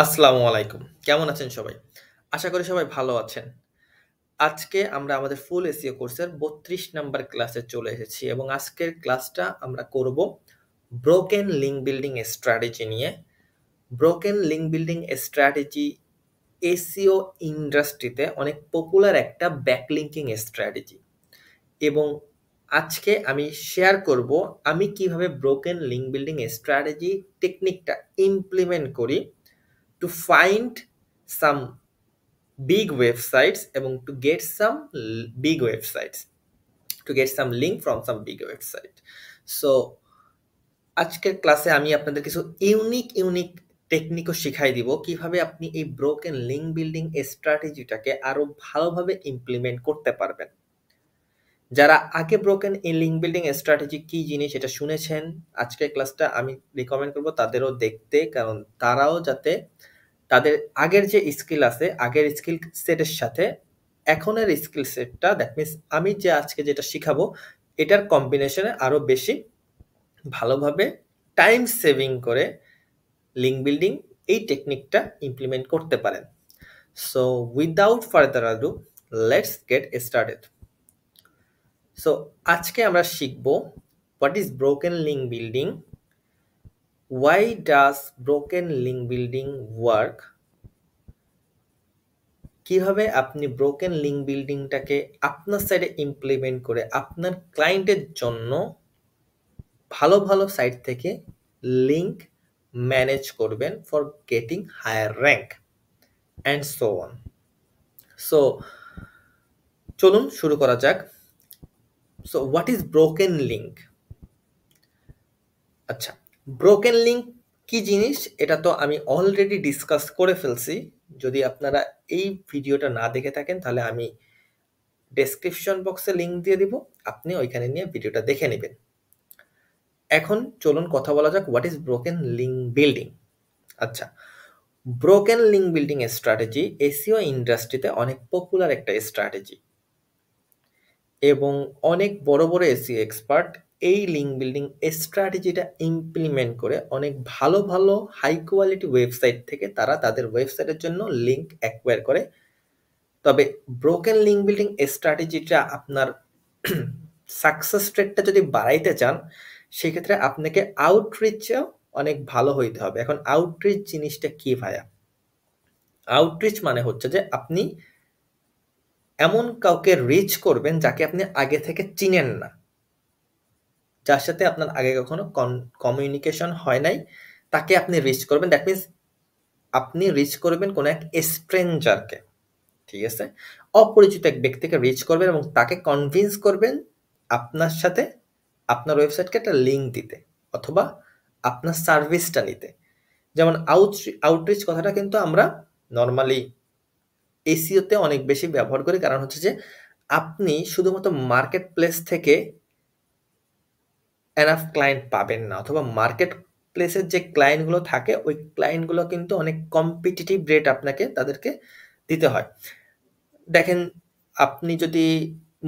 আসসালামু আলাইকুম। কেমন আছেন সবাই? আশা করি সবাই ভালো আছেন। আজকে আমরা আমাদের ফুল এসইও কোর্সের ৩২ নাম্বার ক্লাসে চলে এসেছি এবং আজকের ক্লাসটা আমরা করব ব্রোকেন লিঙ্ক বিল্ডিং স্ট্র্যাটেজি নিয়ে। Broken link building strategy SEO ইন্ডাস্ট্রিতে অনেক পপুলার একটা ব্যাকলিঙ্কিং স্ট্র্যাটেজি এবং আজকে আমি শেয়ার করব আমি কিভাবে ব্রোকেন লিঙ্ক বিল্ডিং স্ট্র্যাটেজি টেকনিকটা ইমপ্লিমেন্ট করি to find some big websites এবং big websites to get some link from some big website. So আজকের ক্লাসে আমি আপনাদের কিছু ইউনিক টেকনিকও শিখাই দিব কিভাবে আপনি এই ব্রোকেন লিঙ্ক বিল্ডিং স্ট্র্যাটেজিটাকে আরো ভালোভাবে ইমপ্লিমেন্ট করতে পারবেন। যারা আগে ব্রোকেন এই লিঙ্ক বিল্ডিং স্ট্র্যাটেজি কি জিনিস এটা শুনেছেন, আজকের ক্লাসটা আমি রিকমেন্ড করব তাদেরও দেখতে, কারণ তারাও যাতে তাদের আগের যে স্কিল আছে আগের স্কিল সেটের সাথে এখনের স্কিল সেটটা, দ্যাট মিনস আমি যে আজকে যেটা শিখাবো এটার কম্বিনেশনে আরো বেশি ভালোভাবে টাইম সেভিং করে লিঙ্ক বিল্ডিং এই টেকনিকটা ইমপ্লিমেন্ট করতে পারেন। So without further ado let's get started. So আজকে আমরা শিখব what is broken link building, why does broken link building work, কিভাবে আপনি ব্রোকেন লিঙ্ক বিল্ডিংটাকে আপনার সাইডে ইমপ্লিমেন্ট করে আপনার ক্লায়েন্টের জন্য ভালো সাইট থেকে লিঙ্ক ম্যানেজ করবেন for getting higher rank and so on. So চলুন শুরু করা যাক। So what is broken link? আচ্ছা, ব্রোকেন লিঙ্ক কি জিনিস এটা তো আমি অলরেডি ডিসকাস করে ফেলছি। যদি আপনারা এই ভিডিওটা না দেখে থাকেন তাহলে আমি ডেসক্রিপশন বক্সে লিঙ্ক দিয়ে দিব, আপনি ওইখানে নিয়ে ভিডিওটা দেখে নেবেন। এখন চলুন কথা বলা যাক what is broken link building. আচ্ছা, broken link building strategy SEO ইন্ডাস্ট্রিতে অনেক পপুলার একটা স্ট্র্যাটেজি এবং অনেক বড় এসইও এক্সপার্ট এই লিঙ্ক বিল্ডিং স্ট্র্যাটেজিটা ইমপ্লিমেন্ট করে অনেক ভালো হাই কোয়ালিটি ওয়েবসাইট থেকে তারা তাদের ওয়েবসাইটের জন্য লিঙ্ক অ্যাকোয়ার করে। তবে ব্রোকেন লিঙ্ক বিল্ডিং স্ট্র্যাটেজিটা আপনার সাকসেস রেটটা যদি বাড়াইতে চান সেক্ষেত্রে আপনাকে আউটরিচও অনেক ভালো হইতে হবে। এখন আউটরিচ জিনিসটা কি ভাইয়া? আউটরিচ মানে হচ্ছে যে আপনি এমন কাউকে রিচ করবেন যাকে আপনি আগে থেকে চিনেন না, যার সাথে আপনার আগে কখনো কমিউনিকেশন হয় নাই, তাকে আপনি রিচ করবেন। দ্যাট মিনস আপনি রিচ করবেন কোনো এক স্ট্রেঞ্জারকে, ঠিক আছে? অপরিচিত এক ব্যক্তিকে রিচ করবেন এবং তাকে কনভিন্স করবেন আপনার সাথে আপনার ওয়েবসাইটকে একটা লিঙ্ক দিতে অথবা আপনার সার্ভিসটা নিতে। যেমন আউটরিচ কথাটা কিন্তু আমরা নর্মালি এসইওতে অনেক বেশি ব্যবহার করি, কারণ হচ্ছে যে আপনি শুধুমাত্র মার্কেট প্লেস থেকে এনাফ ক্লায়েন্ট পাবেন না, অথবা মার্কেট প্লেসের যে ক্লায়েন্টগুলো থাকে ওই ক্লায়েন্টগুলো কিন্তু অনেক কম্পিটিটিভ রেট আপনাকে তাদেরকে দিতে হয়। দেখেন, আপনি যদি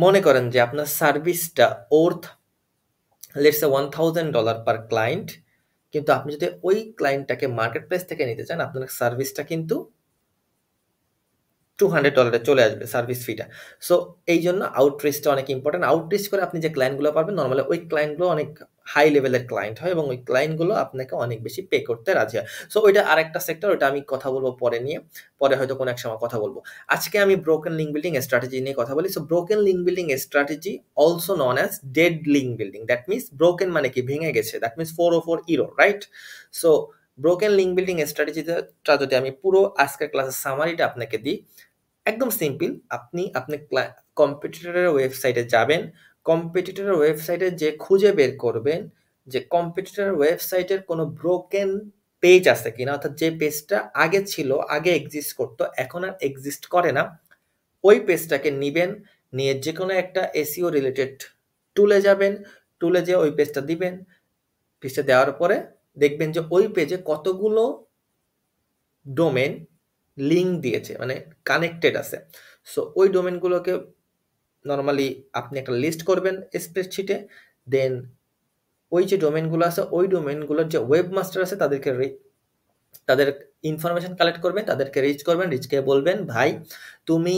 মনে করেন যে আপনার সার্ভিসটা worth let's say $1000 per client, কিন্তু আপনি যদি ওই ক্লায়েন্টটাকে মার্কেট প্লেস থেকে নিতে চান আপনার সার্ভিসটা কিন্তু $200 চলে আসবে সার্ভিস ফিটা। সো এই জন্য আউটরিচটা অনেক ইম্পর্টেন্ট। আউটরিচ করে আপনি যে ক্লায়েন্টগুলো পাবেন নর্মালি ওই ক্লায়েন্টগুলো অনেক হাই লেভেলের ক্লায়েন্ট হয় এবং ওই ক্লায়েন্টগুলো আপনাকে অনেক বেশি পে করতে রাজি হয়। সো ওইটা আরেকটা সেক্টর, ওইটা আমি কথা বলবো পরে নিয়ে, পরে হয়তো কোনো এক সময় কথা বলবো। আজকে আমি ব্রোকেন লিঙ্ক বিল্ডিং স্ট্র্যাটেজি নিয়ে কথা বলি। So broken link building strategy also known as dead link building. That means broken মানে কি? ভেঙে গেছে। That means 404 error, right? So broken link building স্ট্র্যাটেজিটা যদি আমি পুরো আজকের ক্লাসের সামারিটা আপনাকে দিই, একদম সিম্পল। আপনি কম্পিটিটরের ওয়েবসাইটে যাবেন, কম্পিটিটরের ওয়েবসাইটে যে খুঁজে বের করবেন যে কম্পিটিটরের ওয়েবসাইটের কোনো ব্রোকেন পেজ আছে কিনা, অর্থাৎ যে পেজটা আগে ছিল, আগে এক্সিস্ট করতো, এখন আর এক্সিস্ট করে না, ওই পেজটাকে নিবেন, নিয়ে যে কোনো একটা এসইও রিলেটেড টুলে যাবেন, টুলে যেয়ে ওই পেজটা দিবেন। পেজটা দেওয়ার পরে দেখবেন যে ওই পেজে কতগুলো ডোমেন লিঙ্ক দিয়েছে, মানে কানেক্টেড আছে। সো ওই ডোমেনগুলোকে নর্মালি আপনি একটা লিস্ট করবেন স্প্রেডশিটে, দেন ওই যে ডোমেনগুলো আছে ওই ডোমেনগুলোর যে ওয়েবমাস্টার আছে তাদের ইনফরমেশন কালেক্ট করবেন, তাদেরকে রিচ করবেন, রিচকে বলবেন ভাই তুমি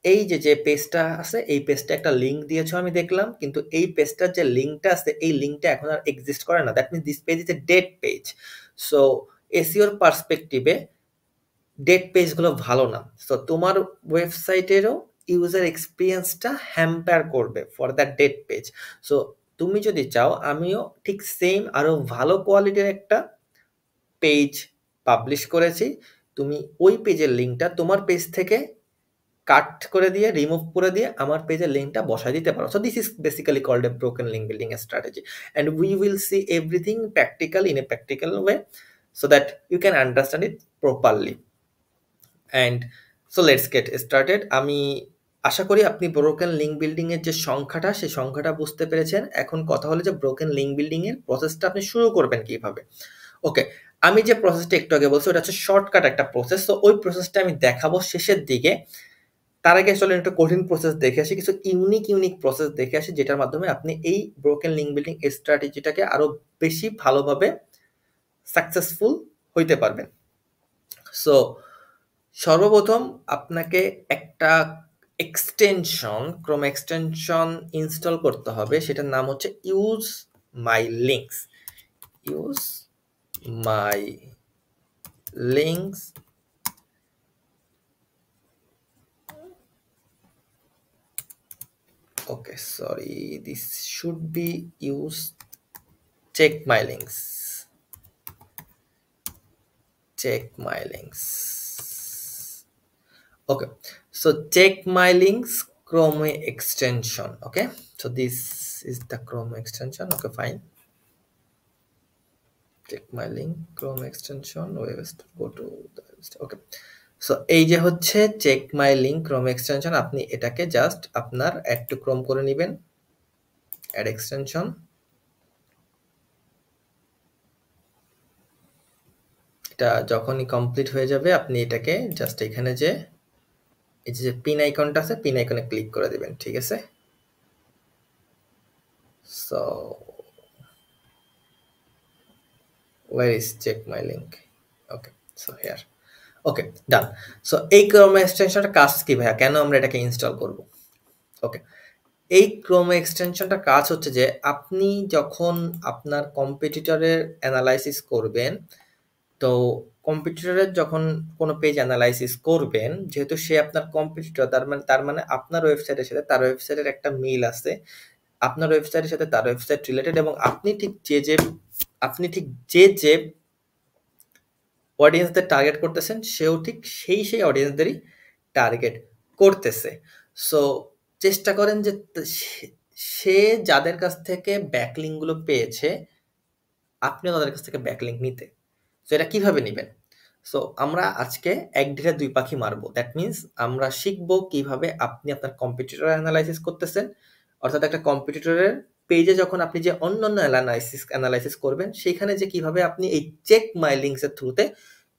এই যে পেজটা আছে এই পেজটা একটা লিঙ্ক দিয়েছো আমি দেখলাম, কিন্তু এই পেজটার যে লিঙ্কটা আছে এই লিঙ্কটা এখন আর এক্সিস্ট করে না, that means this page is a dead page. So এসইওর পার্সপেক্টিভে ডেড পেজগুলো ভালো না। সো তোমার ওয়েবসাইটেরও ইউজার এক্সপিরিয়েন্সটা হ্যাম্পার করবে for that dead page. So তুমি যদি চাও আমিও ঠিক সেম আরও ভালো কোয়ালিটির একটা পেজ পাবলিশ করেছি, তুমি ওই পেজের লিঙ্কটা তোমার পেজ থেকে কাট করে দিয়ে রিমুভ করে দিয়ে আমার পেজের লিঙ্কটা বসায় দিতে পারো। So this is basically called a broken link building strategy, and we will see everything practical in a practical way so that you can understand it properly. And so let's get started. আমি আশা করি আপনি broken link বিল্ডিংয়ের যে সংখ্যাটা সেই সংখ্যাটা বুঝতে পেরেছেন। এখন কথা হলো যে ব্রোকেন লিঙ্ক বিল্ডিংয়ের প্রসেসটা আপনি শুরু করবেন কীভাবে। ওকে, আমি যে প্রসেসটা একটু আগে বলছি ওটা হচ্ছে শর্টকাট একটা প্রসেস, তো ওই প্রসেসটা আমি দেখাবো শেষের দিকে। তার আগে আসলে একটা কঠিন প্রসেস দেখে আসি, কিছু ইউনিক প্রসেস দেখে আসি যেটার মাধ্যমে আপনি এই ব্রোকেন লিঙ্ক বিল্ডিং স্ট্র্যাটেজিটাকে আরও বেশি ভালোভাবে সাকসেসফুল হইতে পারবেন। সো সর্বপ্রথম আপনাকে একটা এক্সটেনশন ক্রোম এক্সটেনশন ইনস্টল করতে হবে, সেটার নাম হচ্ছে use my links. Use my links okay, sorry, this should be use check my links okay. So check my links Chrome extension. Okay, so this is the Chrome extension. Okay, fine. Check my link Chrome extension web store, go to the okay. So এই যে হচ্ছে check my link Chrome extension, আপনি এটাকে just আপনার add to Chrome করে নেবেন, add extension. এটা যখনই কমপ্লিট হয়ে যাবে আপনি এটাকে জাস্ট এখানে যে এই যে পিন আইকনটা আছে পিন আইকনে ক্লিক করে দেবেন, ঠিক আছে। So where is check my link? Okay, so here. Okay, done. So এই ক্রোম এক্সটেনশনটা কাজ কি ভাইয়া, কেন আমরা এটাকে ইনস্টল করব? ওকে, এই ক্রোম এক্সটেনশনটা কাজ হচ্ছে যে আপনি যখন আপনার কম্পিটিটরের অ্যানালাইসিস করবেন, তো কম্পিটিটরের যখন কোনো পেজ অ্যানালাইসিস করবেন, যেহেতু সে আপনার কম্পিটিটর, তার মানে আপনার ওয়েবসাইটের সাথে তার ওয়েবসাইটের একটা মিল আছে, আপনার ওয়েবসাইটের সাথে তার ওয়েবসাইট রিলেটেড, এবং আপনি ঠিক যে অডিয়েন্সদের টার্গেট করতেছেন সেও ঠিক সেই অডিয়েন্সদেরই টার্গেট করতেছে। সো চেষ্টা করেন যে সে যাদের কাছ থেকে ব্যাকলিংকগুলো পেয়েছে আপনিও তাদের কাছ থেকে ব্যাকলিংক নিতে। সো এটা কিভাবে নেবেন? সো আমরা আজকে এক ঢিলে দুই পাখি মারবো, দ্যাট মিনস আমরা শিখবো কিভাবে আপনি আপনার কম্পিটিটর অ্যানালাইসিস করতেছেন, অর্থাৎ একটা কম্পিটিটরের পেজে যখন আপনি যে অন্যান্য অ্যানালাইসিস করবেন সেইখানে যে কিভাবে আপনি এই চেক মাই লিঙ্কসের থ্রুতে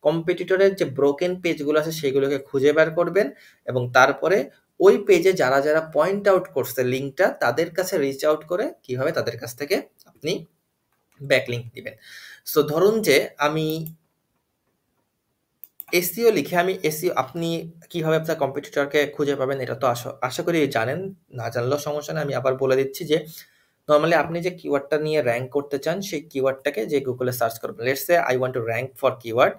কম্পিটিটরের যে ব্রোকেন পেজগুলো আছে সেগুলোকে খুঁজে বের করবেন, এবং তারপরে ওই পেজে যারা পয়েন্ট আউট করছে লিঙ্কটা তাদের কাছে রিচ আউট করে কিভাবে তাদের কাছ থেকে আপনি ব্যাকলিঙ্ক দিবেন। সো ধরুন যে আমি এসইও লিখে আপনি কিভাবে আপনার কম্পিটিটরকে খুঁজে পাবেন এটা তো আশা করি জানেন, না জানলেও সমস্যা নেই, আমি আবার বলে দিচ্ছি যে নর্মালি আপনি যে কিওয়ার্ডটা নিয়ে র্যাঙ্ক করতে চান সেই কিওয়ার্ডটাকে যে গুগলে সার্চ করবেন, let's say I want to rank for keyword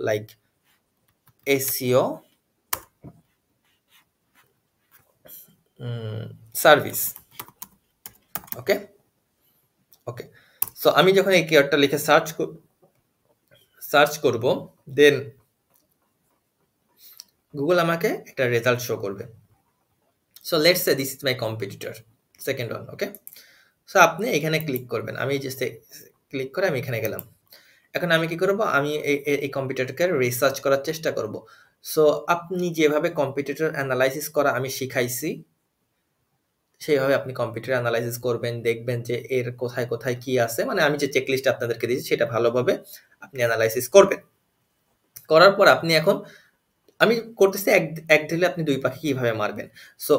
like SEO service. Okay, so আমি যখন এই কিওয়ার্ডটা লিখে সার্চ করব, দেন গুগল আমাকে একটা রেজাল্ট শো করবে। So let's say this is my competitor, second one. Okay, so আপনি এখানে ক্লিক করবেন, আমি জাস্ট ক্লিক করে আমি এখানে গেলাম। এখন আমি কি করব, আমি এই কম্পিটিটরকে রিসার্চ করার চেষ্টা করব। সো আপনি যেভাবে কম্পিটিটর অ্যানালাইসিস করা আমি শিখাইছি সেইভাবে আপনি কম্পিউটার অ্যানালাইসিস করবেন, দেখবেন যে এর কোথায় কি আছে, মানে আমি যে চেকলিস্ট আপনাদেরকে দিয়েছি সেটা ভালোভাবে আপনি অ্যানালাইসিস করবেন। করার পর আপনি এখন আমি করতেছি এক ঢিলে আপনি দুই পাখি কিভাবে মারবেন। সো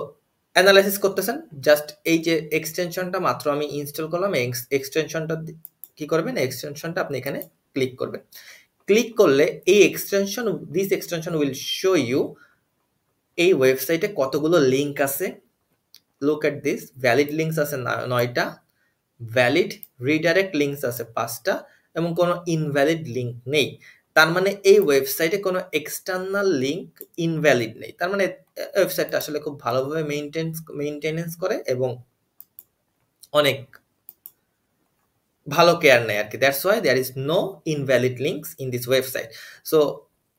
অ্যানালাইসিস করতেছেন, জাস্ট এই যে এক্সটেনশনটা মাত্র আমি ইনস্টল করলাম, এক্সটেনশনটা কি করবেন, এক্সটেনশনটা আপনি এখানে ক্লিক করবেন। ক্লিক করলে this extension will show you এই ওয়েবসাইটে কতগুলো লিঙ্ক আছে। Look at this, valid links আছে 9টা, ভ্যালিড রিডাইরেক্ট লিঙ্কস আছে 5টা, এবং কোনো ইনভ্যালিড লিঙ্ক নেই। তার মানে এই ওয়েবসাইটে কোনো এক্সটার্নাল লিঙ্ক ইনভ্যালিড নেই। তার মানে ওয়েবসাইটটা আসলে খুব ভালোভাবে মেইনটেনেন্স করে এবং অনেক ভালো কেয়ার নেয় আর কি। That's why there is no invalid links in this website. So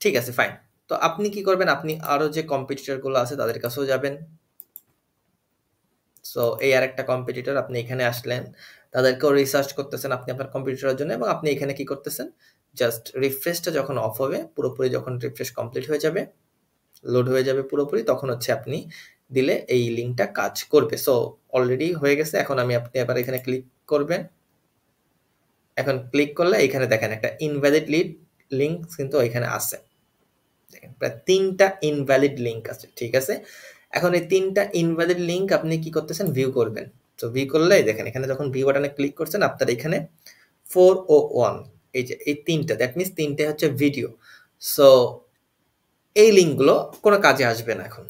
ঠিক আছে, ফাইন। তো আপনি কি করবেন, আপনি আরো যে কম্পিটিটরগুলো আছে তাদের কাছেও যাবেন। সো এই আর একটা কম্পিটিটর, আপনি এখানে আসলেন, তাদেরকেও রিসার্চ করতেছেন আপনি আপনার কম্পিটিটরের জন্য, এবং আপনি এখানে কি করতেছেন, জাস্ট রিফ্রেশটা যখন অফ হবে, পুরোপুরি যখন রিফ্রেশ কমপ্লিট হয়ে যাবে, লোড হয়ে যাবে পুরোপুরি, তখন হচ্ছে আপনি দিলে এই লিঙ্কটা কাজ করবে। সো অলরেডি হয়ে গেছে। এখন আপনি আবার এখানে ক্লিক করবেন। এখন ক্লিক করলে এখানে দেখেন একটা ইনভ্যালিড লিঙ্ক কিন্তু এখানে আছে। দেখেন প্রায় 3টা ইনভ্যালিড লিঙ্ক আছে, ঠিক আছে। এখন এই 3টা ইনভ্যালিড লিঙ্ক আপনি কি করতেছেন, ভিউ করবেন। তো ভিউ করলে দেখেন এখানে যখন ভিউ বাটনে ক্লিক করছেন, আপনার এখানে 401, এই যে এই 3টা, দ্যাট মিনস 3টে হচ্ছে ভিডিও। সো এই লিঙ্কগুলো কোনো কাজে আসবে না এখন,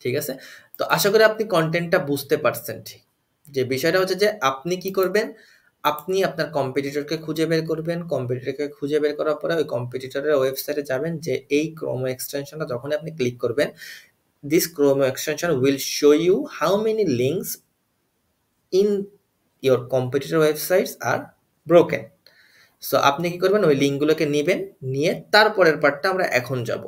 ঠিক আছে। তো আশা করি আপনি কন্টেন্টটা বুঝতে পারছেন। ঠিক যে বিষয়টা হচ্ছে যে আপনি কি করবেন, আপনি আপনার কম্পিটিটরকে খুঁজে বের করবেন। কম্পিটিটরকে খুঁজে বের করার পরে ওই কম্পিটিটরের ওয়েবসাইটে যাবেন, যে এই ক্রোমো এক্সটেনশনটা যখন আপনি ক্লিক করবেন, this Chrome extension will show you how many links in your competitor websites are broken. So আপনি কি করবেন, ওই লিঙ্কগুলোকে নেবেন, নিয়ে তারপরের পার্টটা আমরা এখন যাব।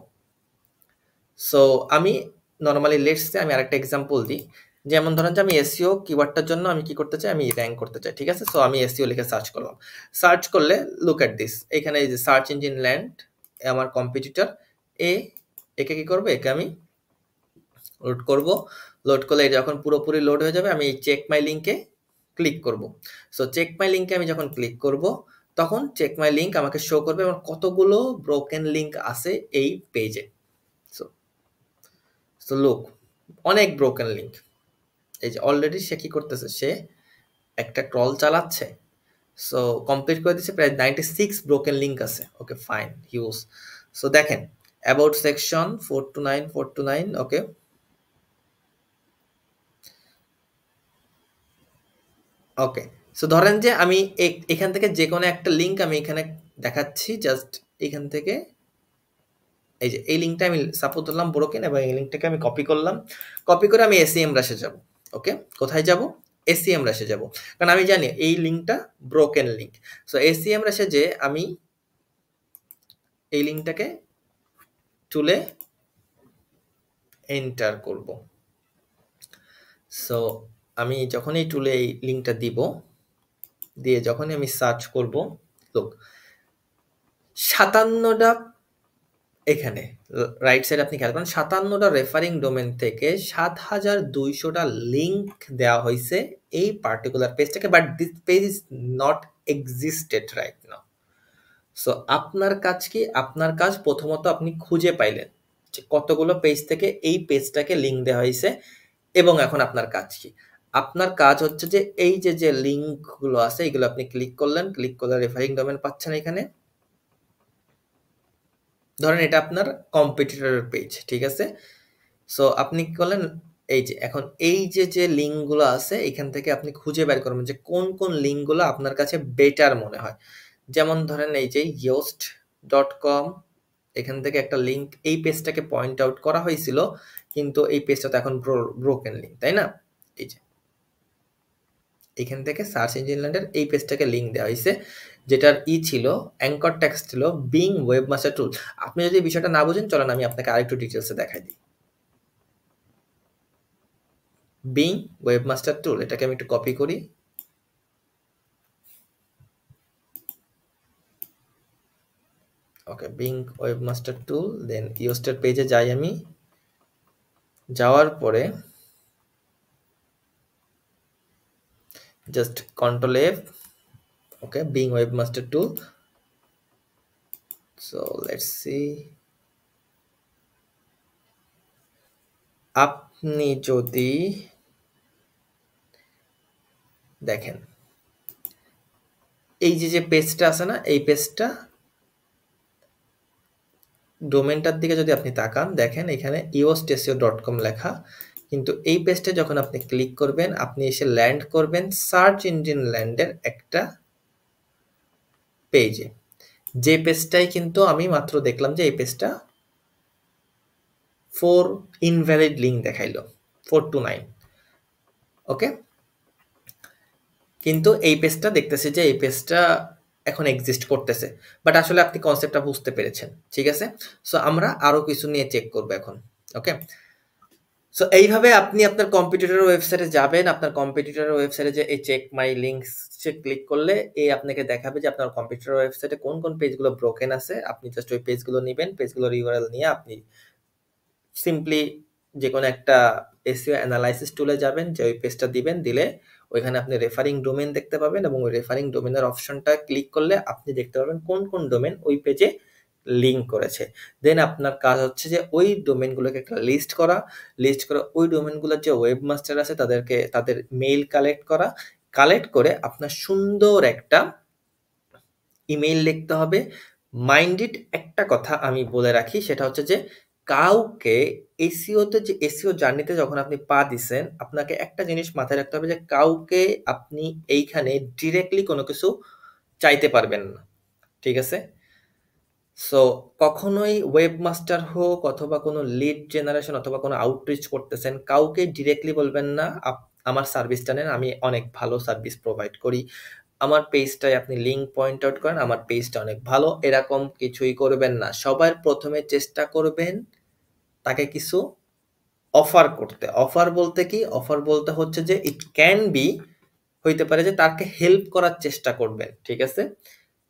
সো আমি নর্মালি আমি আরেকটা এক্সাম্পল দিই। যেমন ধরেন যে আমি এসইও কিওয়ার্ডটার জন্য আমি কি করতে চাই, আমি র্যাঙ্ক করতে চাই, ঠিক আছে। সো আমি এসইও লিখে সার্চ করলাম। সার্চ করলে লুক এট দিস, এখানে এই যে সার্চ ইঞ্জিন ল্যান্ড, আমার কম্পিটিটর একে কি করবো, একে আমি লোড করব। লোড করলে যখন পুরোপুরি লোড হয়ে যাবে, আমি এই চেক মাই লিঙ্কে ক্লিক করব। সো চেক মাই লিঙ্কে আমি যখন ক্লিক করব, তখন চেক মাই লিঙ্ক আমাকে শো করবে এবং কতগুলো ব্রোকেন লিঙ্ক আছে এই পেজে। সো লুক, অনেক ব্রোকেন লিঙ্ক। এই যে অলরেডি সে কি করতেছে, সে একটা ক্রল চালাচ্ছে। সো কমপ্লিট করে দিচ্ছে, প্রায় 96 ব্রোকেন লিঙ্ক আছে। Okay fine, huge. সো দেখেন about section 429, okay. Okay, so ধরেন যে আমি এখান থেকে যে কোনো একটা লিঙ্ক আমি এখানে দেখাচ্ছি, জাস্ট এখান থেকে এই যে এই লিঙ্কটা আমি সাপোজ ধরলাম ব্রোকেন, এবং এই লিঙ্কটাকে আমি কপি করলাম। কপি করে আমি এসইএম রাশে যাব। ওকে, কোথায় যাব, এসইএম রাশে যাব, কারণ আমি জানি এই লিঙ্কটা ব্রোকেন লিঙ্ক। সো এসইএম রাশে যে আমি এই লিঙ্কটাকে তুলে এন্টার করব। সো আমি যখন এই টুলে এই লিঙ্কটা দিব, দিয়ে যখনই আমি সার্চ করব, লোক 57টা, এখানে রাইট সাইড আপনি খেয়াল করেন 57টা রেফারিং ডোমেন থেকে 7200টা লিঙ্ক দেওয়া হয়েছে এই পার্টিকুলার পেজটাকে, but this page is not existed right now. So আপনার কাজ কি, আপনার কাজ প্রথমত আপনি খুঁজে পাইলেন যে কতগুলো পেজ থেকে এই পেজটাকে লিঙ্ক দেওয়া হয়েছে, এবং এখন আপনার কাজ কি, আপনার কাজ হচ্ছে যে এই যে লিঙ্কগুলো আছে এগুলো আপনি ক্লিক করলেন, ক্লিক করলে রেফারিং ডোমেন পাচ্ছেন এখানে। ধরেন এটা আপনার কম্পিটিটরের পেজ, ঠিক আছে। সো আপনি কি করলেন, এই যে এখন এই যে লিঙ্কগুলো আছে এখান থেকে আপনি খুঁজে বের করবেন যে কোন কোন লিঙ্কগুলো আপনার কাছে বেটার মনে হয়। যেমন ধরেন এই যে yoast.com, এখান থেকে একটা লিঙ্ক এই পেজটাকে পয়েন্ট আউট করা হয়েছিল, কিন্তু এই পেজটা তো এখন ব্রোকেন লিঙ্ক, তাই না। এই যে এখান থেকে সার্চ ইঞ্জিন ল্যান্ডের এই পেজটাকে লিঙ্ক দেওয়া হয়েছে, যেটার ছিল অ্যাঙ্কর টেক্সট ছিল বিং ওয়েবমাস্টার টুল। আপনি যদি বিষয়টা না বুঝেন, চলেন আমি আপনাকে আরেকটু ডিটেলসে দেখাই দিই। বিং ওয়েবমাস্টার টুল, এটাকে আমি একটু কপি করি। ওকে, বিং ওয়েবমাস্টার টুল, দেন ইয়োস্টের পেজে যাই আমি। যাওয়ার পরে just control F, okay, being webmaster tool. So let's see, আপনি যদি দেখেন এই যে পেজটা আছে না, এই পেজটা ডোমেনটার দিকে যদি আপনি তাকান, দেখেন এখানে eostseo.com লেখা, কিন্তু এই পেজটা যখন আপনি ক্লিক করবেন, আপনি এসে ল্যান্ড করবেন সার্চ ইঞ্জিন ল্যান্ডের একটা পেজে, যে পেজটাই কিন্তু আমি মাত্র দেখলাম যে এই পেজটা 4 ইনভ্যালিড লিঙ্ক দেখাইলো, 429। ওকে, কিন্তু এই পেজটা দেখতেছে যে এই পেজটা এখন এক্সিস্ট করতেছে, বাট আসলে আপনি কনসেপ্টটা বুঝতে পেরেছেন, ঠিক আছে। সো আমরা আরো কিছু নিয়ে চেক করবো এখন। ওকে, সো এইভাবে আপনি আপনার কম্পিটিটরের ওয়েবসাইটে যাবেন, আপনার কম্পিটিটরের ওয়েবসাইটে যে এই চেক মাই লিঙ্কস ক্লিক করলে এই আপনাকে দেখাবে যে আপনার কম্পিটিটরের ওয়েবসাইটে কোন কোন পেজগুলো ব্রোকেন আছে। আপনি জাস্ট ওই পেজগুলো নেবেন, পেজগুলোর ইউআরএল নিয়ে আপনি সিম্পলি যে কোনো একটা এসইও অ্যানালাইসিস টুলে যাবেন, যে ওই পেজটা দিবেন, দিলে ওইখানে আপনি রেফারিং ডোমেন দেখতে পাবেন, এবং ওই রেফারিং ডোমেনের অপশনটা ক্লিক করলে আপনি দেখতে পাবেন কোন কোন ডোমেন ওই পেজে লিঙ্ক করেছে। দেন আপনার কাজ হচ্ছে যে ওই ডোমেনগুলোকে একটা লিস্ট করা, ওই ডোমেনগুলোর যে ওয়েবমাস্টার আছে তাদেরকে তাদের মেইল কালেক্ট করে আপনার সুন্দর একটা ইমেইল লিখতে হবে। মাইন্ডেড একটা কথা আমি বলে রাখি, সেটা হচ্ছে যে কাউকে এসইওতে, যে এসইও জার্নিতে যখন আপনি পা দিছেন, আপনাকে একটা জিনিস মাথায় রাখতে হবে যে কাউকে আপনি এইখানে ডিরেক্টলি কোনো কিছু চাইতে পারবেন না, ঠিক আছে। সো কখনোই ওয়েবমাস্টার হোক অথবা কোনো লিড জেনারেশন অথবা কোনো আউটরিচ করতেছেন, কাউকে ডিরেক্টলি বলবেন না আমার সার্ভিসটা নেন, আমি অনেক ভালো সার্ভিস প্রোভাইড করি, আমার পেজটায় আপনি লিঙ্ক পয়েন্ট আউট করেন, আমার পেজটা অনেক ভালো, এরকম কিছুই করবেন না। সবার প্রথমে চেষ্টা করবেন তাকে কিছু অফার করতে। অফার বলতে কি? অফার বলতে হচ্ছে যে ইট ক্যান বি, হইতে পারে যে তাকে হেল্প করার চেষ্টা করবেন, ঠিক আছে।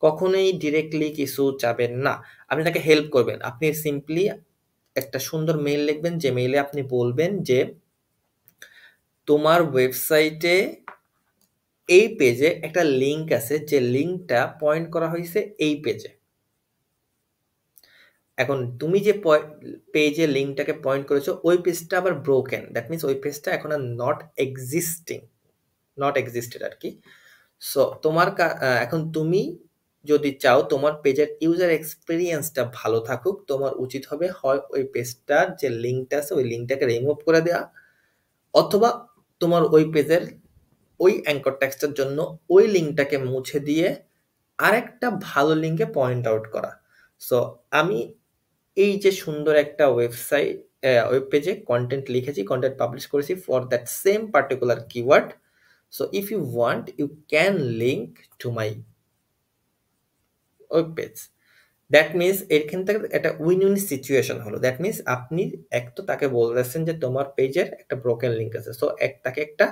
কখনোই ডিরেক্টলি কিছু চাবেন না, আপনি তাকে হেল্প করবেন। আপনি সিম্পলি একটা সুন্দর মেইল লিখবেন, যে মেইলে আপনি বলবেন যে তোমার ওয়েবসাইটে এই পেজে একটা লিঙ্ক আছে, যে লিঙ্কটা পয়েন্ট করা হয়েছে এই পেজে। এখন তুমি যে পেজে লিঙ্কটাকে পয়েন্ট করেছো, ওই পেজটা আবার ব্রোকেন, দ্যাট মিনস ওই পেজটা এখন আর নট এক্সিস্টেড আর কি। সো তোমার এখন তুমি যদি চাও তোমার পেজের ইউজার এক্সপিরিয়েন্সটা ভালো থাকুক, তোমার উচিত হবে হয় ওই পেজটার যে লিঙ্কটা আছে ওই লিঙ্কটাকে রিমুভ করে দেওয়া, অথবা তোমার ওই পেজের ওই অ্যাঙ্কর টেক্সটের জন্য ওই লিঙ্কটাকে মুছে দিয়ে আরেকটা ভালো লিঙ্কে পয়েন্ট আউট করা। সো আমি এই যে সুন্দর একটা ওয়েবসাইট ওয়েব পেজে কন্টেন্ট লিখেছি, কন্টেন্ট পাবলিশ করেছি for that same particular keyword. So if you want you can link to my web page. That means এখান থেকে একটা উইন উইন সিচুয়েশন হলো। দ্যাট মিনস আপনি এক তো তাকে বলতেছেন যে তোমার পেজের একটা ব্রোকেন লিঙ্ক আছে, সো তাকে একটা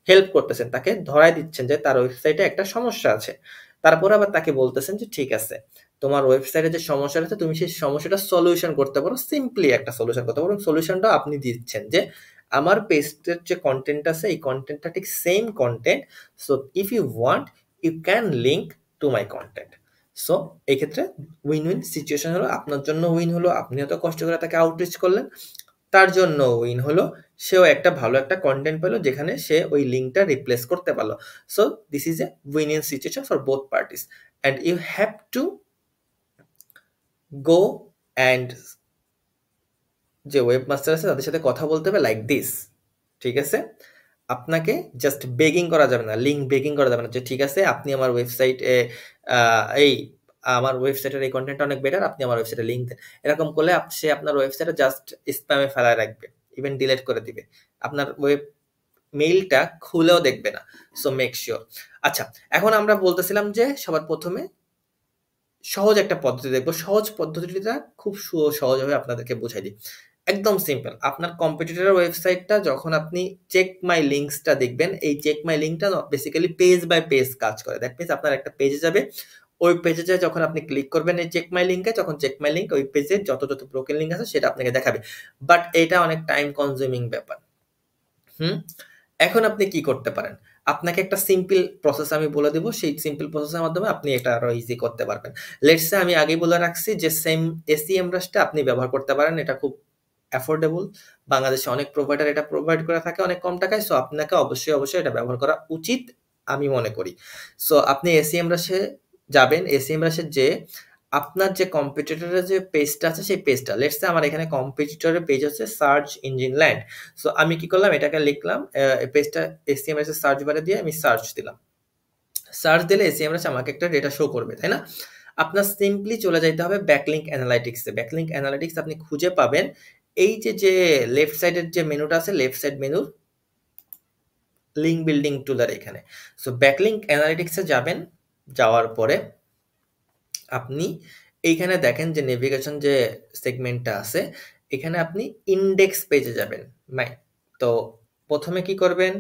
হেল্প করতেছেন, তাকে ধরাই দিচ্ছেন যে তার ওয়েবসাইটে একটা সমস্যা আছে। তারপর আবার তাকে বলতেছেন যে ঠিক আছে, তোমার ওয়েবসাইটে যে সমস্যা আছে তুমি সেই সমস্যাটা সলিউশন করতে পারো, সিম্পলি একটা সলিউশন করতে পারো। সলিউশনটা আপনি দিচ্ছেন যে আমার পেজের যে কন্টেন্ট আছে এই কন্টেন্টটা ঠিক same content, so if you want you can link to my content. So এই ক্ষেত্রে উইন উইন সিচুয়েশন হলো, আপনার জন্য উইন হলো, আপনি হয়তো কষ্ট করে তাকে আউটরিচ করলেন, তার জন্য উইন হলো, সেও একটা ভালো একটা কন্টেন্ট পেলো যেখানে সে ওই লিঙ্কটা রিপ্লেস করতে পারলো। So this is a win in situation for both parties, and you have to go and যে ওয়েবমাস্টার আছে তাদের সাথে কথা বলতে হবে লাইক দিস, ঠিক আছে। আপনাকে জাস্ট বেগিং করা যাবে না, লিঙ্ক বেগিং করা যাবে না যে ঠিক আছে আপনি আমার ওয়েবসাইটে এই আমার ওয়েবসাইটের এই কন্টেন্টটা অনেক বেটার, আপনি আমার ওয়েবসাইটে লিঙ্ক দেন। এরকম করলে সে আপনার ওয়েবসাইটে জাস্ট স্প্যামে ফেলায় রাখবে, ইভেন ডিলিট করে দিবে, আপনার ওয়েব মেইলটা খুলেও দেখবে না। So make sure. আচ্ছা, এখন আমরা বলতেছিলাম যে সবার প্রথমে সহজ একটা পদ্ধতি দেখবো। সহজ পদ্ধতিটা খুব সহজভাবে আপনাদেরকে বুঝাই দিই। একদম সিম্পল। আপনার কম্পিটিটরের ওয়েবসাইটটা যখন আপনি চেক মাই লিঙ্কসটা দেখবেন, এই চেক মাই লিঙ্কটা বেসিক্যালি পেজ বাই পেজ কাজ করে। দ্যাট মিনস আপনার একটা পেজে যাবে, ওই পেজে যায় যখন আপনি ক্লিক করবেন এই চেক মাই লিঙ্কে, যখন চেক মাই লিঙ্ক ওই পেজে যত ব্রোকেন লিঙ্ক আছে সেটা আপনাকে দেখাবে, বাট এটা অনেক টাইম কনজিউমিং ব্যাপার। এখন আপনি কি করতে পারেন? আপনাকে একটা সিম্পল প্রসেস আমি বলে দেব, সেই সিম্পল প্রসেসের মাধ্যমে আপনি এটা আরো ইজি করতে পারবেন। লেটস সে আমি আগেই বলে রাখছি যে সেম এসইএমরাশটা আপনি ব্যবহার করতে পারেন, এটা খুব অ্যাফোর্ডেবল, বাংলাদেশে অনেক প্রোভাইডার এটা প্রোভাইড করে থাকে অনেক কম টাকায়। সো আপনাকে অবশ্যই এটা ব্যবহার করা উচিত আমি মনে করি। সো আপনি এসইএমরাশে যাবেন, এসইএমরাশে যে আপনার যে কম্পিটিটরের যে পেজটা আছে সেই পেজটা, লেটস সে আমার এখানে কম্পিটিটরের পেজ হচ্ছে সার্চ ইঞ্জিন ল্যান্ড। সো আমি কি করলাম, এটাকে লিখলাম, পেজটা এসটিএমএল এর সার্চ বারে দিয়ে আমি সার্চ দিলাম। সার্চ দিলে এসটিএমএল আমাকে একটা ডেটা শো করবে, তাই না? আপনার সিম্পলি চলে যাইতে হবে ব্যাকলিংক অ্যানালাইটিক্সে। ব্যাকলিংক অ্যানালাইটিক্স আপনি খুঁজে পাবেন এই যে লেফট সাইডের যে মেনুটা আছে, লেফট সাইড মেনুর লিঙ্ক বিল্ডিং টুলের এখানে। সো ব্যাকলিংক অ্যানালিটিক্সে যাবেন, যাওয়ার পরে আপনি এইখানে দেখেন যে নেভিগেশন যে সেগমেন্টটা আছে, এখানে আপনি ইন্ডেক্স পেজে যাবেন। তো প্রথমে কি করবেন,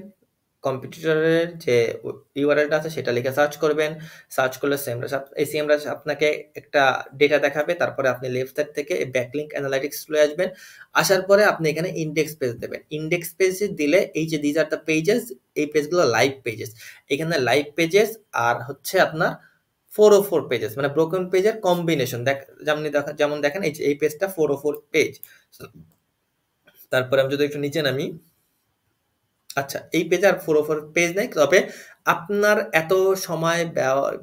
কম্পিটিটরের যে ইউআরএলটা আছে সেটা লিখে সার্চ করবেন। সার্চ করলে সিএমরাস আপনাকে একটা ডেটা দেখাবে। তারপরে আপনি লেফট সাইড থেকে ব্যাকলিংক অ্যানালাইটিক্স চলে আসবেন। আসার পরে আপনি এখানে ইন্ডেক্স পেজ দেবেন। ইন্ডেক্স পেজে দিলে এই যে দিজ আর দ্য পেজেস, এই পেজগুলো লাইভ পেজেস। এখানে লাইভ পেজেস আর হচ্ছে আপনার 404 পেজেস, মানে ব্রোকেন পেজের কম্বিনেশন। যেমন দেখেন এই পেজটা 404 পেজ। তারপরে আমি যদি একটু নিচে নামি, আচ্ছা এই পেজে আর 404 পেজ নেই, তবে আপনার এত সময়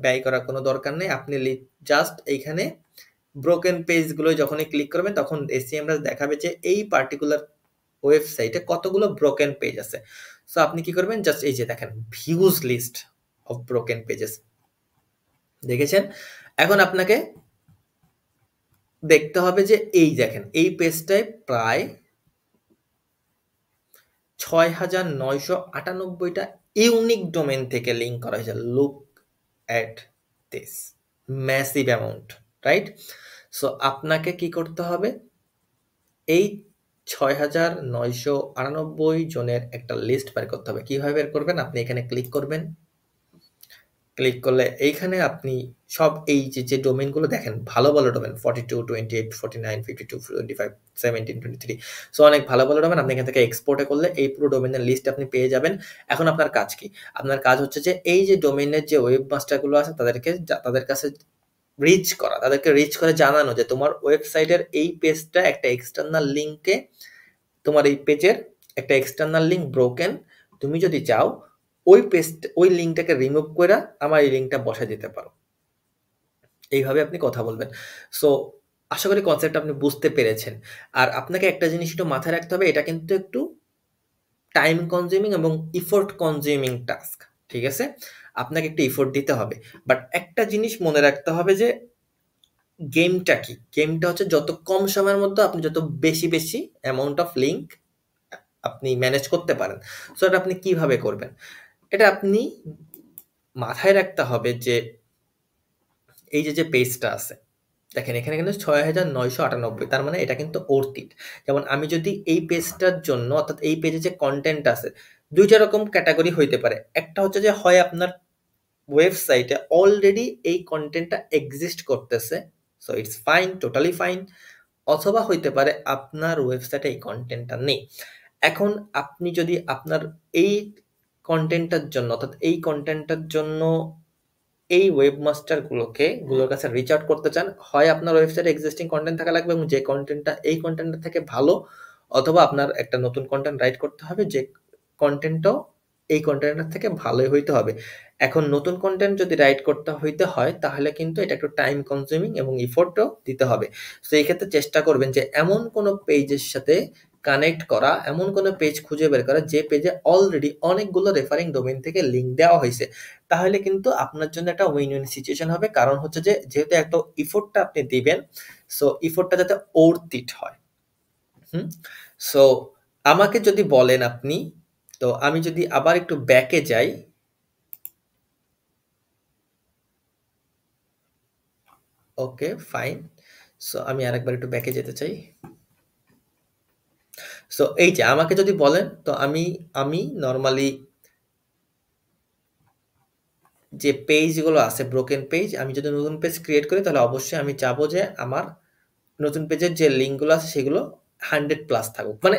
ব্যয় করার কোনো দরকার নেই। আপনি জাস্ট এইখানে ব্রোকেন পেজগুলো যখনই ক্লিক করবেন তখন এসিএমরাস দেখাবে যে এই পার্টিকুলার ওয়েবসাইটে কতগুলো ব্রোকেন পেজ আছে। সো আপনি কি করবেন, জাস্ট এই যে দেখেন views list of broken pages, দেখেছেন? এখন আপনাকে দেখতে হবে যে এই দেখেন এই পেজটায় প্রায় ৬,৯৯৮টা ইউনিক ডোমেন থেকে লিঙ্ক করা হয়েছে। Look at this massive amount, right? So আপনাকে কি করতে হবে, এই ৬,৯৯৮ জনের একটা লিস্ট বের করতে হবে। কিভাবে বের করবেন, আপনি এখানে ক্লিক করবেন। ক্লিক করলে এইখানে আপনি সব এই যে ডোমেনগুলো দেখেন, ভালো ভালো ডোমেন 42, 28, 49, 52, 25, 17, 23। সো অনেক ভালো ভালো ডোমেন। আপনি এখান থেকে এক্সপোর্টে করলে এই পুরো ডোমেনের লিস্ট আপনি পেয়ে যাবেন। এখন আপনার কাজ কি? আপনার কাজ হচ্ছে যে এই যে ডোমেনের যে ওয়েব মাস্টারগুলো আছে তাদের কাছে রিচ করা, তাদেরকে রিচ করে জানানো যে তোমার ওয়েবসাইটের এই পেজটা একটা এক্সটার্নাল লিঙ্কে, তোমার এই পেজের একটা এক্সটার্নাল লিঙ্ক ব্রোকেন। তুমি যদি চাও ওই লিঙ্কটাকে রিমুভ করে আমার এই লিঙ্কটা বসায় দিতে পারো। এইভাবে আপনি কথা বলবেন। সো আশা করি কনসেপ্ট আপনি বুঝতে পেরেছেন। আর আপনাকে একটা জিনিস একটু মাথায় রাখতে হবে, এটা কিন্তু একটু টাইম কনজিউমিং এবং ইফোর্ট কনজিউমিং টাস্ক, ঠিক আছে? আপনাকে একটু ইফোর্ট দিতে হবে। বাট একটা জিনিস মনে রাখতে হবে যে গেমটা কি? গেমটা হচ্ছে যত কম সময়ের মধ্যে আপনি যত বেশি অ্যামাউন্ট অফ লিঙ্ক আপনি ম্যানেজ করতে পারেন। সো এটা আপনি কিভাবে করবেন? এটা আপনি মাথায় রাখতে হবে যে এই যে পেজটা আছে, দেখেন এখানে কিন্তু ৬,৯৯৮, তার মানে এটা কিন্তু অর্থিত। যেমন আমি যদি এই পেজটার জন্য, অর্থাৎ এই পেজে যে কন্টেন্ট আছে, ২টা রকম ক্যাটাগরি হইতে পারে। একটা হচ্ছে যে হয় আপনার ওয়েবসাইটে অলরেডি এই কন্টেন্টটা এক্সিস্ট করতেছে, so it's fine, totally fine. অথবা হইতে পারে আপনার ওয়েবসাইটে এই কন্টেন্টটা নেই। এখন আপনি যদি আপনার এই কন্টেন্টটার জন্য, অর্থাৎ এই কন্টেন্টটার জন্য এই গুলোর কাছে রিচ আউট করতে চান, হয় আপনার ওয়েবসাইটে এক্সিস্টিং কন্টেন্ট থাকা লাগবে এবং যে কন্টেন্টটা এই কন্টেন্টটা থেকে ভালো, অথবা আপনার একটা নতুন কন্টেন্ট রাইট করতে হবে যে কন্টেন্টটাও এই কন্টেন্টের থেকে ভালোই হইতে হবে। এখন নতুন কন্টেন্ট যদি রাইট করতে হইতে হয় তাহলে কিন্তু এটা একটু টাইম কনজিউমিং এবং ইফোর্টও দিতে হবে। সো এই ক্ষেত্রে চেষ্টা করবেন যে এমন কোনো পেজের সাথে কানেক্ট করা, এমন কোনো পেজ খুঁজে বের করা যে পেজে অলরেডি অনেকগুলো রেফারিং ডোমেইন থেকে লিঙ্ক দেওয়া হয়েছে। তাহলে কিন্তু আপনার জন্য একটা উইন উইন সিচুয়েশন হবে। কারণ হচ্ছে যে যেহেতু একটা ইফোর্টটা আপনি দিবেন, সো ইফোর্টটা যাতে worth it হয়। সো আমাকে যদি বলেন আপনি, তো আমি যদি আবার একটু ব্যাকে যাই, ওকে ফাইন। সো আমি আরেকবার একটু ব্যাকে যেতে চাই। সো এই যে আমাকে যদি বলেন, তো আমি নর্মালি যে পেজগুলো আছে ব্রোকেন পেজ, আমি যদি নতুন পেজ ক্রিয়েট করি তাহলে অবশ্যই আমি চাবো যে আমার নতুন পেজের যে লিঙ্কগুলো আছে সেগুলো 100+ থাকুক। মানে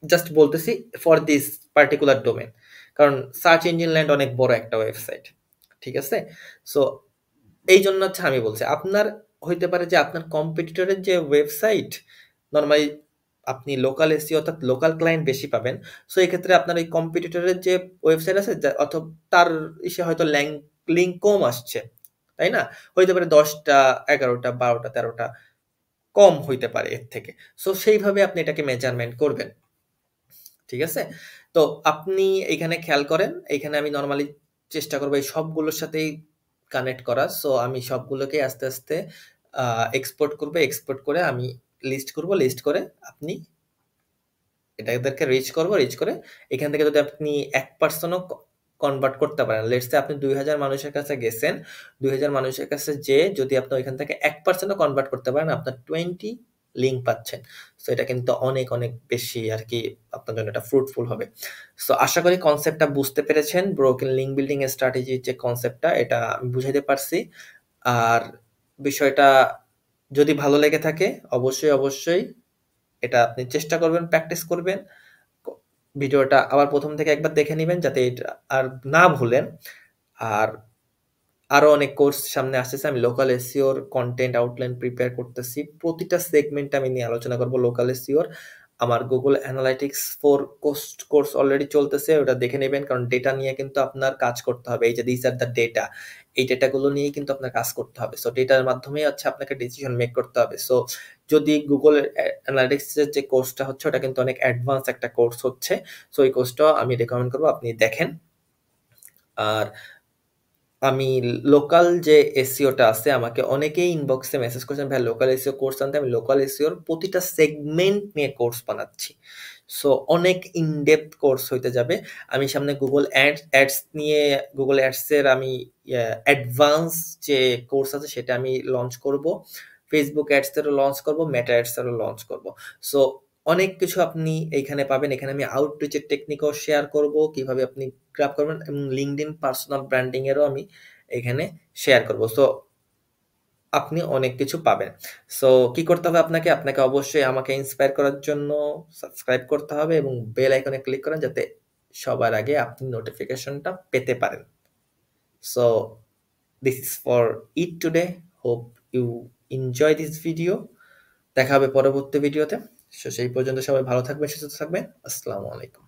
জাস্ট বলতেছি ফর দিস পার্টিকুলার ডোমেন, কারণ সার্চ ইঞ্জিন ল্যান্ড অনেক বড় একটা ওয়েবসাইট, ঠিক আছে? সো এই জন্য হচ্ছে আমি বলছি, আপনার হইতে পারে যে আপনার কম্পিটিটরের যে ওয়েবসাইট, নর্মালি আপনি লোকাল এসইও অর্থাৎ লোকাল ক্লায়েন্ট বেশি পাবেন। সো এই ক্ষেত্রে আপনার ওই কম্পিটিটরের যে ওয়েবসাইট আছে অথবা তার হয়তো লিঙ্ক কম আসছে, তাই না? হইতে পারে ১০টা, ১১টা, ১২টা, ১৩টা কম হইতে পারে এর থেকে। সো সেইভাবে আপনি এটাকে মেজারমেন্ট করবেন। ঠিক আছে? তো আপনি এইখানে খেয়াল করেন, এইখানে আমি নরমালি চেষ্টা করব এই সবগুলোর সাথেই কানেক্ট করার। সো আমি সবগুলোকে আস্তে, আস্তে আ এক্সপোর্ট করব। এক্সপোর্ট করে আমি লিস্ট করব। লিস্ট করে আপনি এদেরকে রিচ করব। রিচ করে এখান থেকে যদি আপনি 1% ও কনভার্ট করতে পারেন। লেটস সে আপনি ২,০০০ মানুষের কাছে গেছেন। ২,০০০ মানুষের কাছে যেয়ে যদি আপনি ওইখান থেকে 1% ও কনভার্ট করতে পারেন, আপনার 20 লিঙ্ক পাচ্ছেন। সো এটা কিন্তু অনেক, অনেক বেশি আরকি আপনার জন্য এটা ফ্রুটফুল হবে। সো আশা করি কনসেপ্টটা বুঝতে পেরেছেন। ব্রোকেন লিঙ্ক বিল্ডিং এর স্ট্র্যাটেজির যে কনসেপ্টটা এটা আমি বুঝাইতে পারছি। আর বিষয়টা যদি ভালো লেগে থাকে অবশ্যই, অবশ্যই এটা আপনি চেষ্টা করবেন, প্র্যাকটিস করবেন। ক ভিডিওটা আবার ১ম থেকে একবার দেখে নিবেন যাতে এটা আর না ভুলেন। আর আরো অনেক কোর্স সামনে আসতেছে। আমি লোকাল এসইও র কনটেন্ট আউটলাইন প্রিপেয়ার করতেছি। প্রতিটা সেগমেন্টে আমি নিয়ে আলোচনা করব লোকাল এসইও র। আমার Google Analytics 4 কোর্স অলরেডি চলতেছে। ওটা দেখে নিবেন। কারণ ডেটা নিয়ে কিন্তু আপনার কাজ করতে হবে। এই যে these are the data, এই ডেটাগুলো নিয়েই কিন্তু আপনার কাজ করতে হবে। সো ডেটার মাধ্যমেই হচ্ছে আপনাকে ডিসিশন মেক করতে হবে। সো যদি Google Analytics এর যে কোর্সটা হচ্ছে ওটা কিন্তু অনেক অ্যাডভান্স একটা কোর্স হচ্ছে। সো এই কোর্সটাও আমি রিকমেন্ড করব আপনি দেখেন। আর আমি লোকাল যে এসইওটা আছে আমাকে অনেকেই ইনবক্সে মেসেজ করেছেন, "ভাই লোকাল এসইও কোর্স আনতে।" আমি লোকাল এসইওর প্রতিটা সেগমেন্ট নিয়ে কোর্স বানাচ্ছি। সো অনেক ইন ডেপথ কোর্স হইতে যাবে। আমি সামনে অ্যাডস নিয়ে Google Ads এর আমি অ্যাডভান্স যে কোর্স আছে সেটা আমি লঞ্চ করব। Facebook Ads এরও লঞ্চ করব, Meta Ads এরও লঞ্চ করব। সো অনেক কিছু আপনি এইখানে পাবেন। এখানে আমি আউটরিচ এর টেকনিকও শেয়ার করব। কিভাবে আপনি গ্রাব করবেন এবং LinkedIn পার্সোনাল ব্র্যান্ডিং এরও আমি এখানে শেয়ার করব। সো আপনি অনেক কিছু পাবেন। সো কি করতে হবে আপনাকে? আপনাকে অবশ্যই আমাকে ইন্সপায়ার করার জন্য সাবস্ক্রাইব করতে হবে এবং বেল আইকনে ক্লিক করেন যাতে সবার আগে আপনি নোটিফিকেশনটা পেতে পারেন। So this is for it today. Hope you enjoy this video. দেখা হবে পরবর্তী ভিডিওতে। সো সেই পর্যন্ত সবাই ভালো থাকবেন, সুস্থ থাকবেন। আসসালামু আলাইকুম।